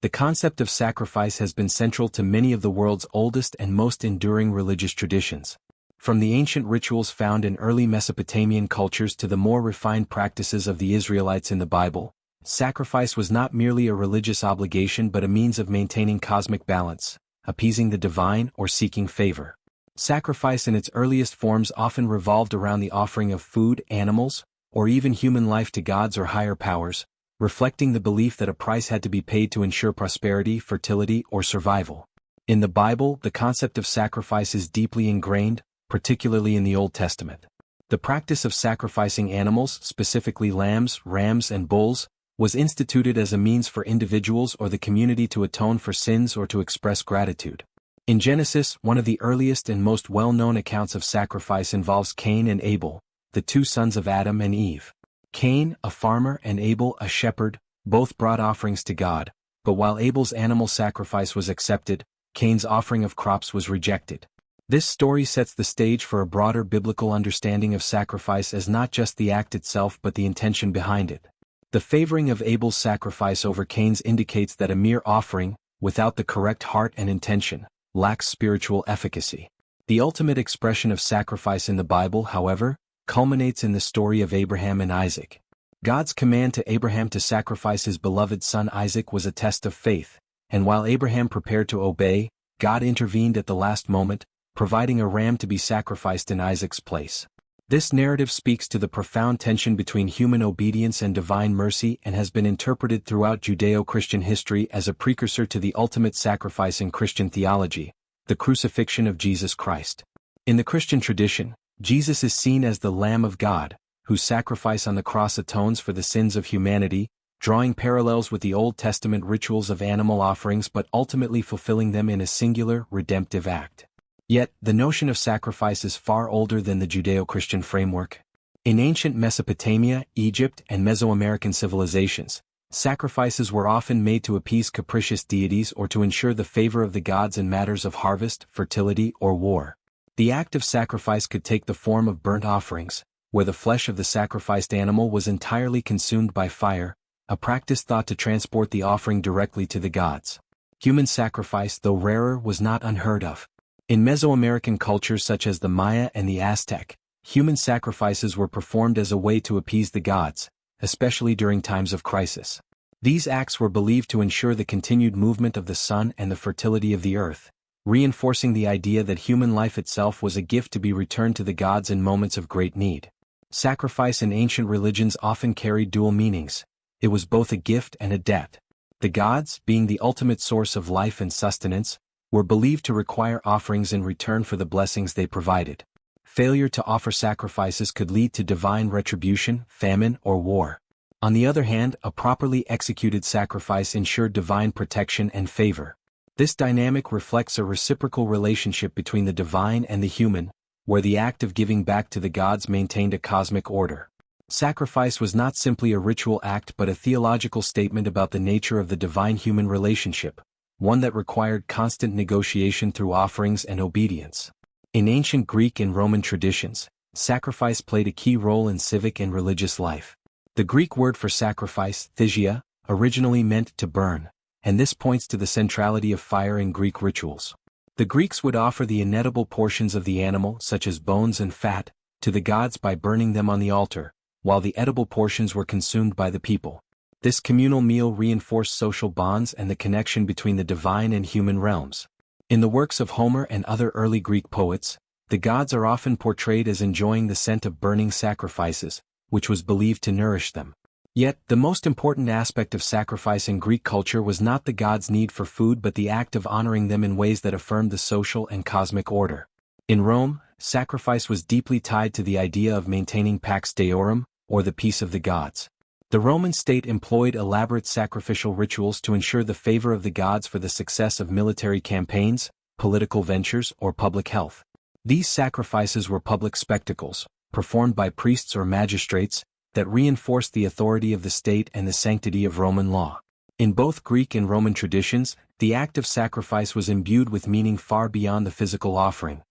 The concept of sacrifice has been central to many of the world's oldest and most enduring religious traditions. From the ancient rituals found in early Mesopotamian cultures to the more refined practices of the Israelites in the Bible, sacrifice was not merely a religious obligation but a means of maintaining cosmic balance, appeasing the divine, or seeking favor. Sacrifice in its earliest forms often revolved around the offering of food, animals, or even human life to gods or higher powers, reflecting the belief that a price had to be paid to ensure prosperity, fertility, or survival. In the Bible, the concept of sacrifice is deeply ingrained, particularly in the Old Testament. The practice of sacrificing animals, specifically lambs, rams, and bulls, was instituted as a means for individuals or the community to atone for sins or to express gratitude. In Genesis, one of the earliest and most well-known accounts of sacrifice involves Cain and Abel, the two sons of Adam and Eve. Cain, a farmer, and Abel, a shepherd, both brought offerings to God, but while Abel's animal sacrifice was accepted, Cain's offering of crops was rejected. This story sets the stage for a broader biblical understanding of sacrifice as not just the act itself but the intention behind it. The favoring of Abel's sacrifice over Cain's indicates that a mere offering, without the correct heart and intention, lacks spiritual efficacy. The ultimate expression of sacrifice in the Bible, however, culminates in the story of Abraham and Isaac. God's command to Abraham to sacrifice his beloved son Isaac was a test of faith, and while Abraham prepared to obey, God intervened at the last moment, providing a ram to be sacrificed in Isaac's place. This narrative speaks to the profound tension between human obedience and divine mercy and has been interpreted throughout Judeo-Christian history as a precursor to the ultimate sacrifice in Christian theology, the crucifixion of Jesus Christ. In the Christian tradition, Jesus is seen as the Lamb of God, whose sacrifice on the cross atones for the sins of humanity, drawing parallels with the Old Testament rituals of animal offerings but ultimately fulfilling them in a singular, redemptive act. Yet, the notion of sacrifice is far older than the Judeo-Christian framework. In ancient Mesopotamia, Egypt, and Mesoamerican civilizations, sacrifices were often made to appease capricious deities or to ensure the favor of the gods in matters of harvest, fertility, or war. The act of sacrifice could take the form of burnt offerings, where the flesh of the sacrificed animal was entirely consumed by fire, a practice thought to transport the offering directly to the gods. Human sacrifice, though rarer, was not unheard of. In Mesoamerican cultures such as the Maya and the Aztec, human sacrifices were performed as a way to appease the gods, especially during times of crisis. These acts were believed to ensure the continued movement of the sun and the fertility of the earth, reinforcing the idea that human life itself was a gift to be returned to the gods in moments of great need. Sacrifice in ancient religions often carried dual meanings. It was both a gift and a debt. The gods, being the ultimate source of life and sustenance, were believed to require offerings in return for the blessings they provided. Failure to offer sacrifices could lead to divine retribution, famine, or war. On the other hand, a properly executed sacrifice ensured divine protection and favor. This dynamic reflects a reciprocal relationship between the divine and the human, where the act of giving back to the gods maintained a cosmic order. Sacrifice was not simply a ritual act but a theological statement about the nature of the divine-human relationship, one that required constant negotiation through offerings and obedience. In ancient Greek and Roman traditions, sacrifice played a key role in civic and religious life. The Greek word for sacrifice, thisia, originally meant to burn, and this points to the centrality of fire in Greek rituals. The Greeks would offer the inedible portions of the animal, such as bones and fat, to the gods by burning them on the altar, while the edible portions were consumed by the people. This communal meal reinforced social bonds and the connection between the divine and human realms. In the works of Homer and other early Greek poets, the gods are often portrayed as enjoying the scent of burning sacrifices, which was believed to nourish them. Yet, the most important aspect of sacrifice in Greek culture was not the gods' need for food but the act of honoring them in ways that affirmed the social and cosmic order. In Rome, sacrifice was deeply tied to the idea of maintaining pax deorum, or the peace of the gods. The Roman state employed elaborate sacrificial rituals to ensure the favor of the gods for the success of military campaigns, political ventures, or public health. These sacrifices were public spectacles, performed by priests or magistrates, that reinforced the authority of the state and the sanctity of Roman law. In both Greek and Roman traditions, the act of sacrifice was imbued with meaning far beyond the physical offering.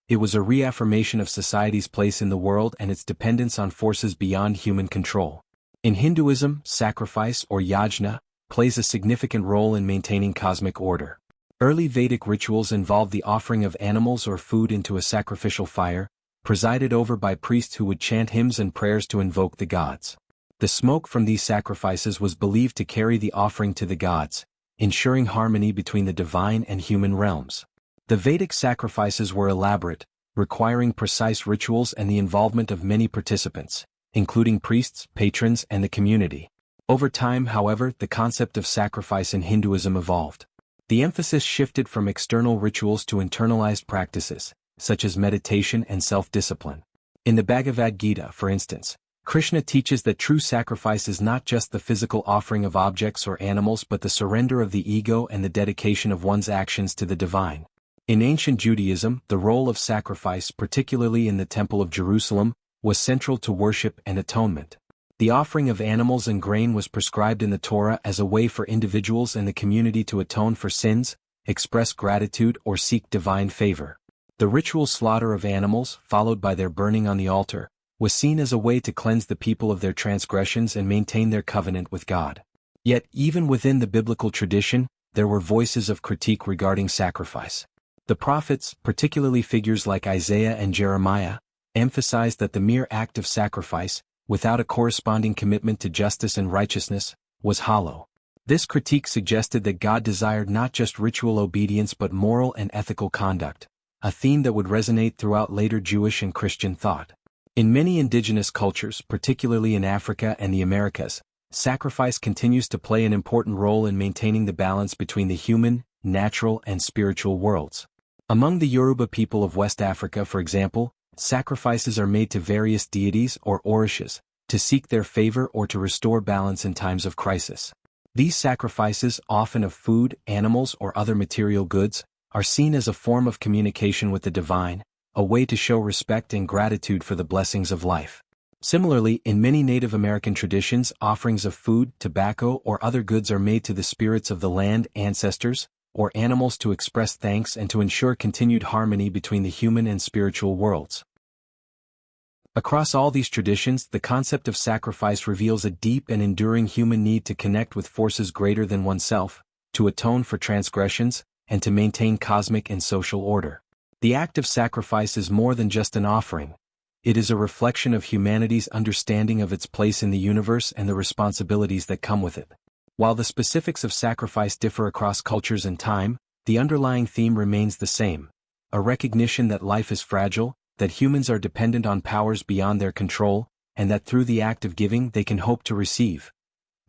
It was a reaffirmation of society's place in the world and its dependence on forces beyond human control. In Hinduism, sacrifice, or yajna, plays a significant role in maintaining cosmic order. Early Vedic rituals involved the offering of animals or food into a sacrificial fire, presided over by priests who would chant hymns and prayers to invoke the gods. The smoke from these sacrifices was believed to carry the offering to the gods, ensuring harmony between the divine and human realms. The Vedic sacrifices were elaborate, requiring precise rituals and the involvement of many participants, including priests, patrons, and the community. Over time, however, the concept of sacrifice in Hinduism evolved. The emphasis shifted from external rituals to internalized practices, such as meditation and self-discipline. In the Bhagavad Gita, for instance, Krishna teaches that true sacrifice is not just the physical offering of objects or animals but the surrender of the ego and the dedication of one's actions to the divine. In ancient Judaism, the role of sacrifice, particularly in the Temple of Jerusalem, was central to worship and atonement. The offering of animals and grain was prescribed in the Torah as a way for individuals and the community to atone for sins, express gratitude, or seek divine favor. The ritual slaughter of animals, followed by their burning on the altar, was seen as a way to cleanse the people of their transgressions and maintain their covenant with God. Yet, even within the biblical tradition, there were voices of critique regarding sacrifice. The prophets, particularly figures like Isaiah and Jeremiah, emphasized that the mere act of sacrifice, without a corresponding commitment to justice and righteousness, was hollow. This critique suggested that God desired not just ritual obedience but moral and ethical conduct, a theme that would resonate throughout later Jewish and Christian thought. In many indigenous cultures, particularly in Africa and the Americas, sacrifice continues to play an important role in maintaining the balance between the human, natural, and spiritual worlds. Among the Yoruba people of West Africa, for example, sacrifices are made to various deities or orishas, to seek their favor or to restore balance in times of crisis. These sacrifices, often of food, animals, or other material goods, are seen as a form of communication with the divine, a way to show respect and gratitude for the blessings of life. Similarly, in many Native American traditions, offerings of food, tobacco, or other goods are made to the spirits of the land, ancestors, or animals to express thanks and to ensure continued harmony between the human and spiritual worlds. Across all these traditions, the concept of sacrifice reveals a deep and enduring human need to connect with forces greater than oneself, to atone for transgressions, and to maintain cosmic and social order. The act of sacrifice is more than just an offering. It is a reflection of humanity's understanding of its place in the universe and the responsibilities that come with it. While the specifics of sacrifice differ across cultures and time, the underlying theme remains the same: a recognition that life is fragile, that humans are dependent on powers beyond their control, and that through the act of giving they can hope to receive.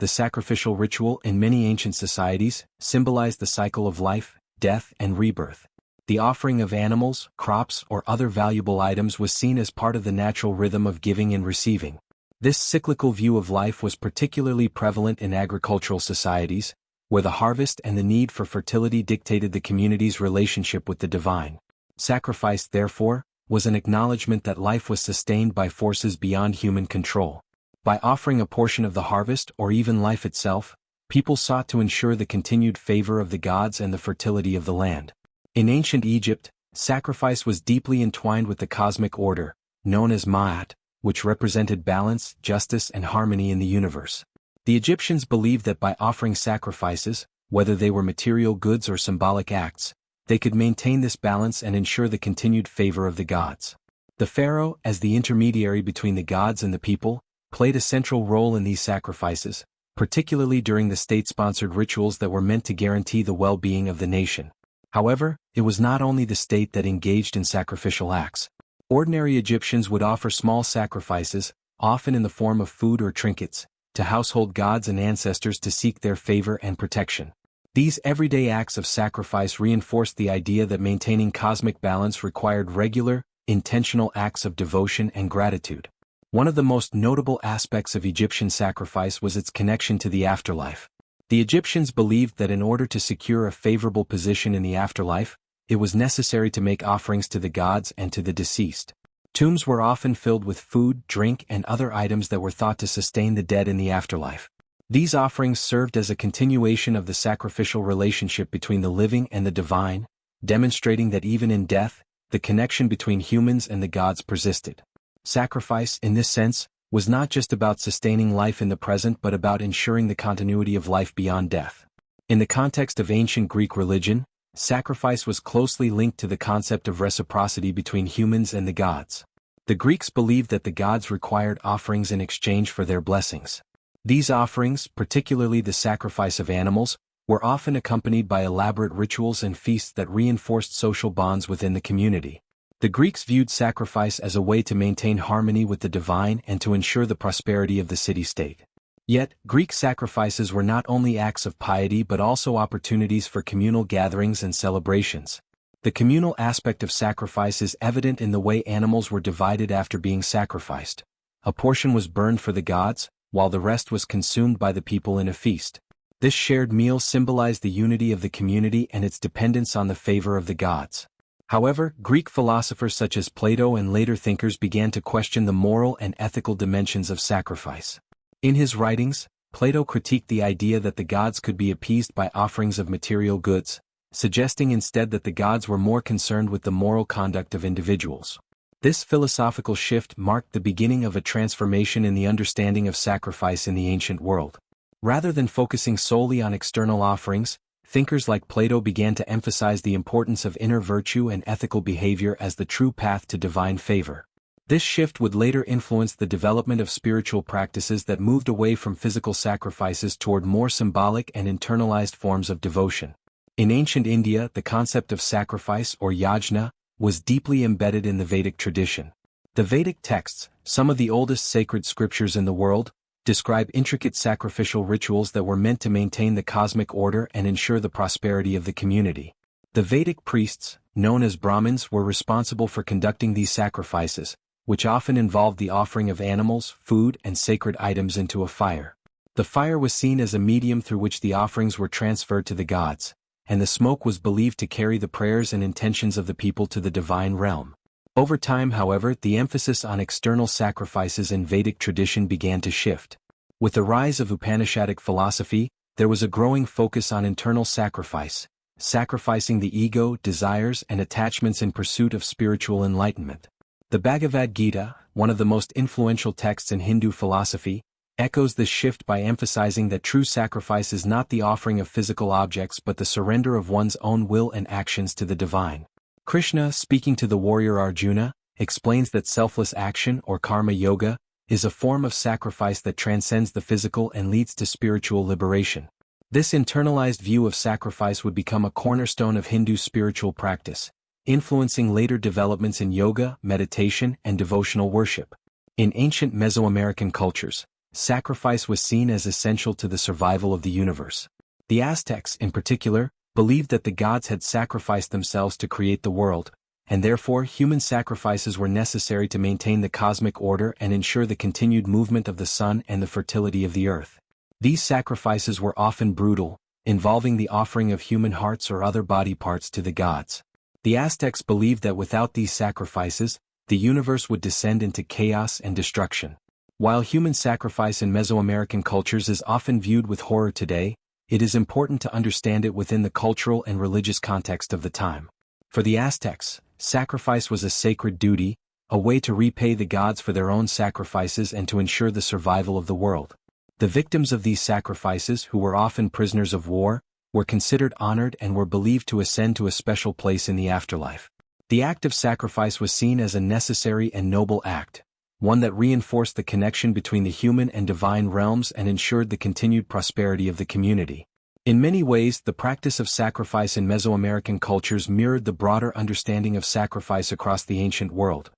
The sacrificial ritual in many ancient societies symbolized the cycle of life, death, and rebirth. The offering of animals, crops, or other valuable items was seen as part of the natural rhythm of giving and receiving. This cyclical view of life was particularly prevalent in agricultural societies, where the harvest and the need for fertility dictated the community's relationship with the divine. Sacrifice, therefore, was an acknowledgement that life was sustained by forces beyond human control. By offering a portion of the harvest or even life itself, people sought to ensure the continued favor of the gods and the fertility of the land. In ancient Egypt, sacrifice was deeply entwined with the cosmic order, known as Ma'at, which represented balance, justice, and harmony in the universe. The Egyptians believed that by offering sacrifices, whether they were material goods or symbolic acts, they could maintain this balance and ensure the continued favor of the gods. The pharaoh, as the intermediary between the gods and the people, played a central role in these sacrifices, particularly during the state-sponsored rituals that were meant to guarantee the well-being of the nation. However, it was not only the state that engaged in sacrificial acts. Ordinary Egyptians would offer small sacrifices, often in the form of food or trinkets, to household gods and ancestors to seek their favor and protection. These everyday acts of sacrifice reinforced the idea that maintaining cosmic balance required regular, intentional acts of devotion and gratitude. One of the most notable aspects of Egyptian sacrifice was its connection to the afterlife. The Egyptians believed that in order to secure a favorable position in the afterlife, it was necessary to make offerings to the gods and to the deceased. Tombs were often filled with food, drink, and other items that were thought to sustain the dead in the afterlife. These offerings served as a continuation of the sacrificial relationship between the living and the divine, demonstrating that even in death, the connection between humans and the gods persisted. Sacrifice, in this sense, was not just about sustaining life in the present but about ensuring the continuity of life beyond death. In the context of ancient Greek religion, sacrifice was closely linked to the concept of reciprocity between humans and the gods. The Greeks believed that the gods required offerings in exchange for their blessings. These offerings, particularly the sacrifice of animals, were often accompanied by elaborate rituals and feasts that reinforced social bonds within the community. The Greeks viewed sacrifice as a way to maintain harmony with the divine and to ensure the prosperity of the city-state. Yet, Greek sacrifices were not only acts of piety but also opportunities for communal gatherings and celebrations. The communal aspect of sacrifice is evident in the way animals were divided after being sacrificed. A portion was burned for the gods, while the rest was consumed by the people in a feast. This shared meal symbolized the unity of the community and its dependence on the favor of the gods. However, Greek philosophers such as Plato and later thinkers began to question the moral and ethical dimensions of sacrifice. In his writings, Plato critiqued the idea that the gods could be appeased by offerings of material goods, suggesting instead that the gods were more concerned with the moral conduct of individuals. This philosophical shift marked the beginning of a transformation in the understanding of sacrifice in the ancient world. Rather than focusing solely on external offerings, thinkers like Plato began to emphasize the importance of inner virtue and ethical behavior as the true path to divine favor. This shift would later influence the development of spiritual practices that moved away from physical sacrifices toward more symbolic and internalized forms of devotion. In ancient India, the concept of sacrifice or yajna was deeply embedded in the Vedic tradition. The Vedic texts, some of the oldest sacred scriptures in the world, describe intricate sacrificial rituals that were meant to maintain the cosmic order and ensure the prosperity of the community. The Vedic priests, known as Brahmins, were responsible for conducting these sacrifices, which often involved the offering of animals, food, and sacred items into a fire. The fire was seen as a medium through which the offerings were transferred to the gods, and the smoke was believed to carry the prayers and intentions of the people to the divine realm. Over time, however, the emphasis on external sacrifices in Vedic tradition began to shift. With the rise of Upanishadic philosophy, there was a growing focus on internal sacrifice, sacrificing the ego, desires, and attachments in pursuit of spiritual enlightenment. The Bhagavad Gita, one of the most influential texts in Hindu philosophy, echoes this shift by emphasizing that true sacrifice is not the offering of physical objects but the surrender of one's own will and actions to the divine. Krishna, speaking to the warrior Arjuna, explains that selfless action or karma yoga is a form of sacrifice that transcends the physical and leads to spiritual liberation. This internalized view of sacrifice would become a cornerstone of Hindu spiritual practice, influencing later developments in yoga, meditation, and devotional worship. In ancient Mesoamerican cultures, sacrifice was seen as essential to the survival of the universe. The Aztecs, in particular, believed that the gods had sacrificed themselves to create the world, and therefore human sacrifices were necessary to maintain the cosmic order and ensure the continued movement of the sun and the fertility of the earth. These sacrifices were often brutal, involving the offering of human hearts or other body parts to the gods. The Aztecs believed that without these sacrifices, the universe would descend into chaos and destruction. While human sacrifice in Mesoamerican cultures is often viewed with horror today, it is important to understand it within the cultural and religious context of the time. For the Aztecs, sacrifice was a sacred duty, a way to repay the gods for their own sacrifices and to ensure the survival of the world. The victims of these sacrifices, who were often prisoners of war, were considered honored and were believed to ascend to a special place in the afterlife. The act of sacrifice was seen as a necessary and noble act, one that reinforced the connection between the human and divine realms and ensured the continued prosperity of the community. In many ways, the practice of sacrifice in Mesoamerican cultures mirrored the broader understanding of sacrifice across the ancient world.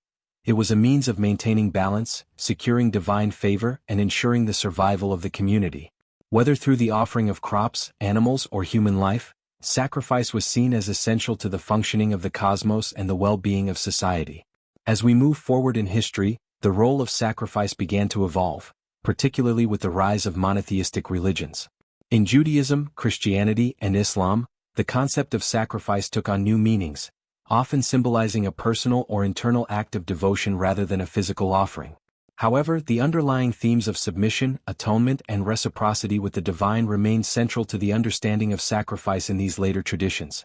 It was a means of maintaining balance, securing divine favor, and ensuring the survival of the community. Whether through the offering of crops, animals, or human life, sacrifice was seen as essential to the functioning of the cosmos and the well-being of society. As we move forward in history, the role of sacrifice began to evolve, particularly with the rise of monotheistic religions. In Judaism, Christianity, and Islam, the concept of sacrifice took on new meanings, often symbolizing a personal or internal act of devotion rather than a physical offering. However, the underlying themes of submission, atonement, and reciprocity with the divine remained central to the understanding of sacrifice in these later traditions.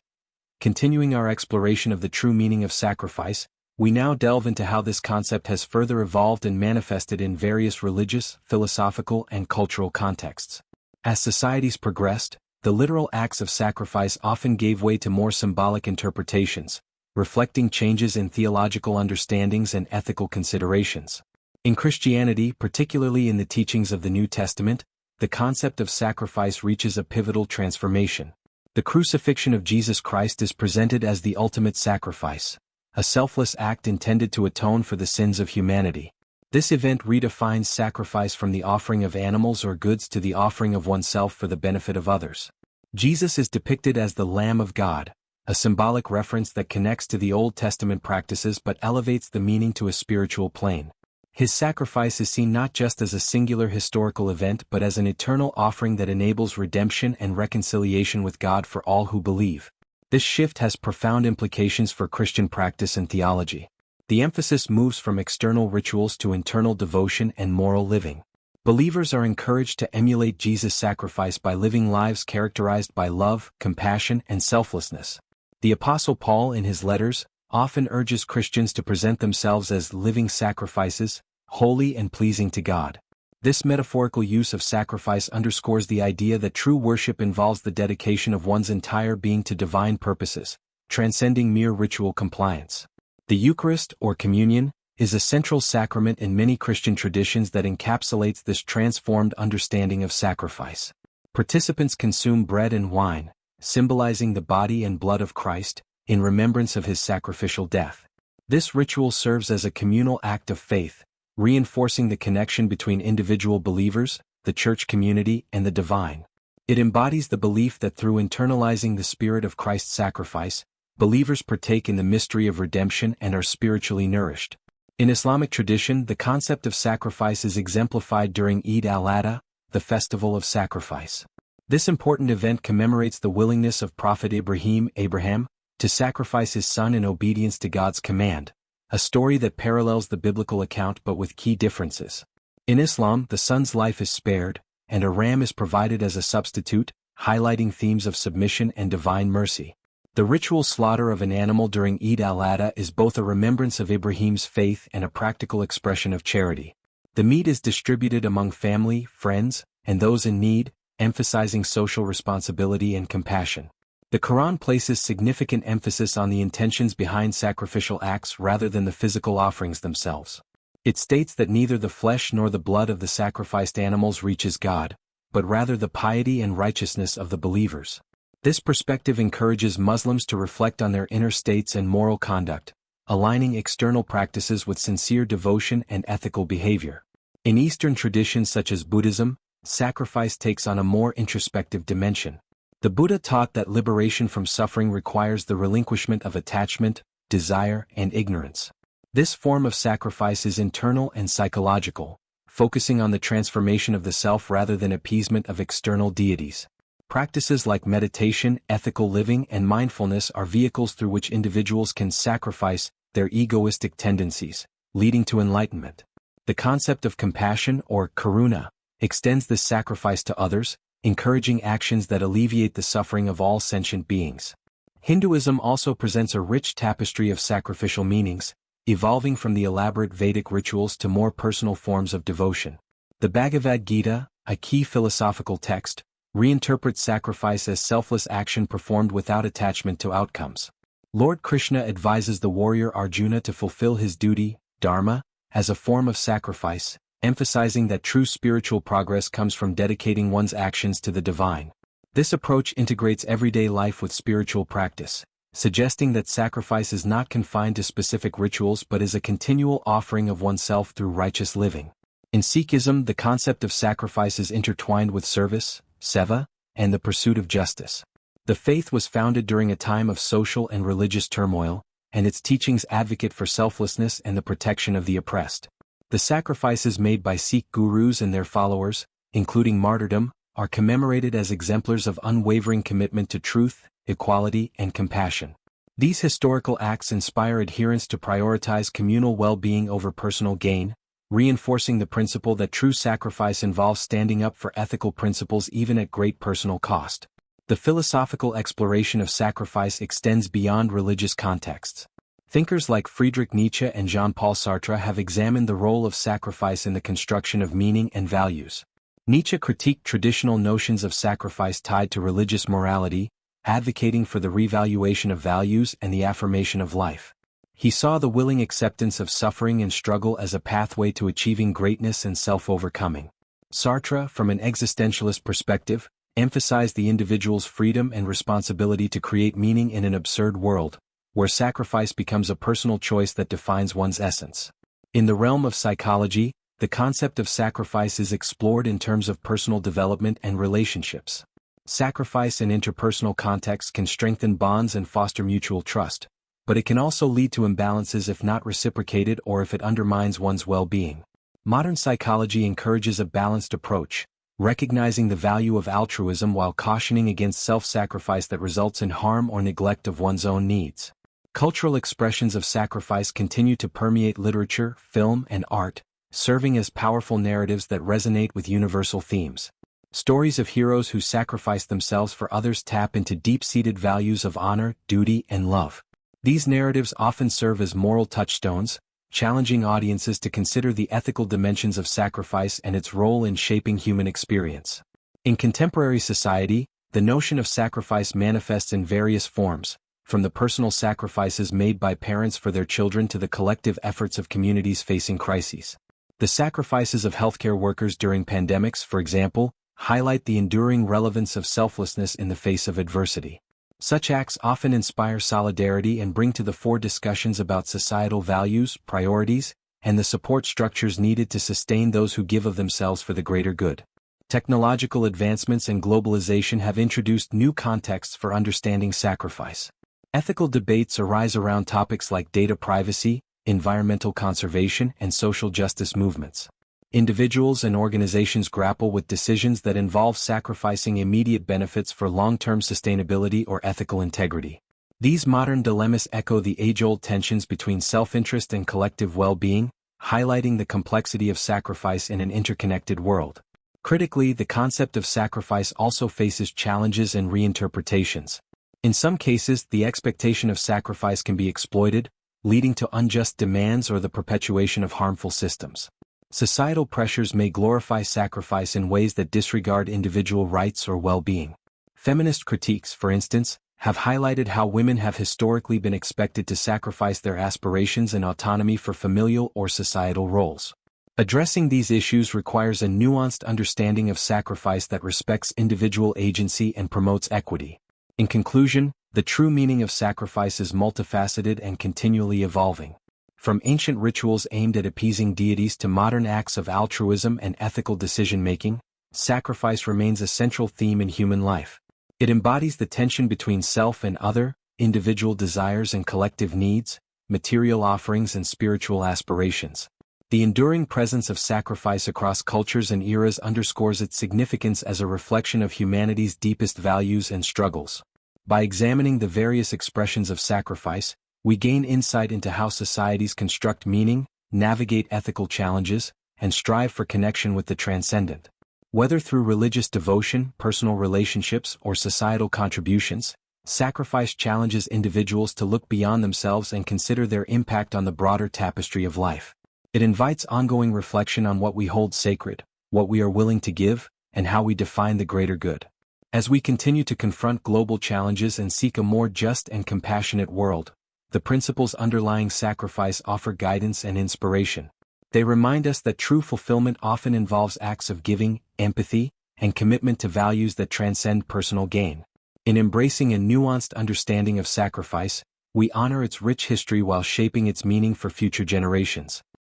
Continuing our exploration of the true meaning of sacrifice, We now delve into how this concept has further evolved and manifested in various religious, philosophical, and cultural contexts. As societies progressed, the literal acts of sacrifice often gave way to more symbolic interpretations, reflecting changes in theological understandings and ethical considerations. In Christianity, particularly in the teachings of the New Testament, the concept of sacrifice reaches a pivotal transformation. The crucifixion of Jesus Christ is presented as the ultimate sacrifice, a selfless act intended to atone for the sins of humanity. This event redefines sacrifice from the offering of animals or goods to the offering of oneself for the benefit of others. Jesus is depicted as the Lamb of God, a symbolic reference that connects to the Old Testament practices but elevates the meaning to a spiritual plane. His sacrifice is seen not just as a singular historical event but as an eternal offering that enables redemption and reconciliation with God for all who believe. This shift has profound implications for Christian practice and theology. The emphasis moves from external rituals to internal devotion and moral living. Believers are encouraged to emulate Jesus' sacrifice by living lives characterized by love, compassion, and selflessness. The Apostle Paul in his letters often urges Christians to present themselves as living sacrifices, holy and pleasing to God. This metaphorical use of sacrifice underscores the idea that true worship involves the dedication of one's entire being to divine purposes, transcending mere ritual compliance. The Eucharist, or communion, is a central sacrament in many Christian traditions that encapsulates this transformed understanding of sacrifice. Participants consume bread and wine, symbolizing the body and blood of Christ, in remembrance of his sacrificial death. This ritual serves as a communal act of faith, reinforcing the connection between individual believers, the church community, and the divine. It embodies the belief that through internalizing the spirit of Christ's sacrifice, believers partake in the mystery of redemption and are spiritually nourished. In Islamic tradition, the concept of sacrifice is exemplified during Eid al-Adha, the festival of sacrifice. This important event commemorates the willingness of Prophet Abraham, to sacrifice his son in obedience to God's command, a story that parallels the biblical account but with key differences. In Islam, the son's life is spared, and a ram is provided as a substitute, highlighting themes of submission and divine mercy. The ritual slaughter of an animal during Eid al-Adha is both a remembrance of Ibrahim's faith and a practical expression of charity. The meat is distributed among family, friends, and those in need, emphasizing social responsibility and compassion. The Quran places significant emphasis on the intentions behind sacrificial acts rather than the physical offerings themselves. It states that neither the flesh nor the blood of the sacrificed animals reaches God, but rather the piety and righteousness of the believers. This perspective encourages Muslims to reflect on their inner states and moral conduct, aligning external practices with sincere devotion and ethical behavior. In Eastern traditions such as Buddhism, sacrifice takes on a more introspective dimension. The Buddha taught that liberation from suffering requires the relinquishment of attachment, desire, and ignorance. This form of sacrifice is internal and psychological, focusing on the transformation of the self rather than appeasement of external deities. Practices like meditation, ethical living, and mindfulness are vehicles through which individuals can sacrifice their egoistic tendencies, leading to enlightenment. The concept of compassion, or karuna, extends this sacrifice to others, encouraging actions that alleviate the suffering of all sentient beings. Hinduism also presents a rich tapestry of sacrificial meanings, evolving from the elaborate Vedic rituals to more personal forms of devotion. The Bhagavad Gita, a key philosophical text, reinterprets sacrifice as selfless action performed without attachment to outcomes. Lord Krishna advises the warrior Arjuna to fulfill his duty, dharma, as a form of sacrifice, emphasizing that true spiritual progress comes from dedicating one's actions to the divine. This approach integrates everyday life with spiritual practice, suggesting that sacrifice is not confined to specific rituals but is a continual offering of oneself through righteous living. In Sikhism, the concept of sacrifice is intertwined with service, seva, and the pursuit of justice. The faith was founded during a time of social and religious turmoil, and its teachings advocate for selflessness and the protection of the oppressed. The sacrifices made by Sikh gurus and their followers, including martyrdom, are commemorated as exemplars of unwavering commitment to truth, equality, and compassion. These historical acts inspire adherents to prioritize communal well-being over personal gain, reinforcing the principle that true sacrifice involves standing up for ethical principles even at great personal cost. The philosophical exploration of sacrifice extends beyond religious contexts. Thinkers like Friedrich Nietzsche and Jean-Paul Sartre have examined the role of sacrifice in the construction of meaning and values. Nietzsche critiqued traditional notions of sacrifice tied to religious morality, advocating for the revaluation of values and the affirmation of life. He saw the willing acceptance of suffering and struggle as a pathway to achieving greatness and self-overcoming. Sartre, from an existentialist perspective, emphasized the individual's freedom and responsibility to create meaning in an absurd world, where sacrifice becomes a personal choice that defines one's essence. In the realm of psychology, the concept of sacrifice is explored in terms of personal development and relationships. Sacrifice in interpersonal contexts can strengthen bonds and foster mutual trust, but it can also lead to imbalances if not reciprocated or if it undermines one's well-being. Modern psychology encourages a balanced approach, recognizing the value of altruism while cautioning against self-sacrifice that results in harm or neglect of one's own needs. Cultural expressions of sacrifice continue to permeate literature, film, and art, serving as powerful narratives that resonate with universal themes. Stories of heroes who sacrifice themselves for others tap into deep-seated values of honor, duty, and love. These narratives often serve as moral touchstones, challenging audiences to consider the ethical dimensions of sacrifice and its role in shaping human experience. In contemporary society, the notion of sacrifice manifests in various forms, from the personal sacrifices made by parents for their children to the collective efforts of communities facing crises. The sacrifices of healthcare workers during pandemics, for example, highlight the enduring relevance of selflessness in the face of adversity. Such acts often inspire solidarity and bring to the fore discussions about societal values, priorities, and the support structures needed to sustain those who give of themselves for the greater good. Technological advancements and globalization have introduced new contexts for understanding sacrifice. Ethical debates arise around topics like data privacy, environmental conservation, and social justice movements. Individuals and organizations grapple with decisions that involve sacrificing immediate benefits for long-term sustainability or ethical integrity. These modern dilemmas echo the age-old tensions between self-interest and collective well-being, highlighting the complexity of sacrifice in an interconnected world. Critically, the concept of sacrifice also faces challenges and reinterpretations. In some cases, the expectation of sacrifice can be exploited, leading to unjust demands or the perpetuation of harmful systems. Societal pressures may glorify sacrifice in ways that disregard individual rights or well-being. Feminist critiques, for instance, have highlighted how women have historically been expected to sacrifice their aspirations and autonomy for familial or societal roles. Addressing these issues requires a nuanced understanding of sacrifice that respects individual agency and promotes equity. In conclusion, the true meaning of sacrifice is multifaceted and continually evolving. From ancient rituals aimed at appeasing deities to modern acts of altruism and ethical decision-making, sacrifice remains a central theme in human life. It embodies the tension between self and other, individual desires and collective needs, material offerings and spiritual aspirations. The enduring presence of sacrifice across cultures and eras underscores its significance as a reflection of humanity's deepest values and struggles. By examining the various expressions of sacrifice, we gain insight into how societies construct meaning, navigate ethical challenges, and strive for connection with the transcendent. Whether through religious devotion, personal relationships, or societal contributions, sacrifice challenges individuals to look beyond themselves and consider their impact on the broader tapestry of life. It invites ongoing reflection on what we hold sacred, what we are willing to give, and how we define the greater good. As we continue to confront global challenges and seek a more just and compassionate world, the principles underlying sacrifice offer guidance and inspiration. They remind us that true fulfillment often involves acts of giving, empathy, and commitment to values that transcend personal gain. In embracing a nuanced understanding of sacrifice, we honor its rich history while shaping its meaning for future generations.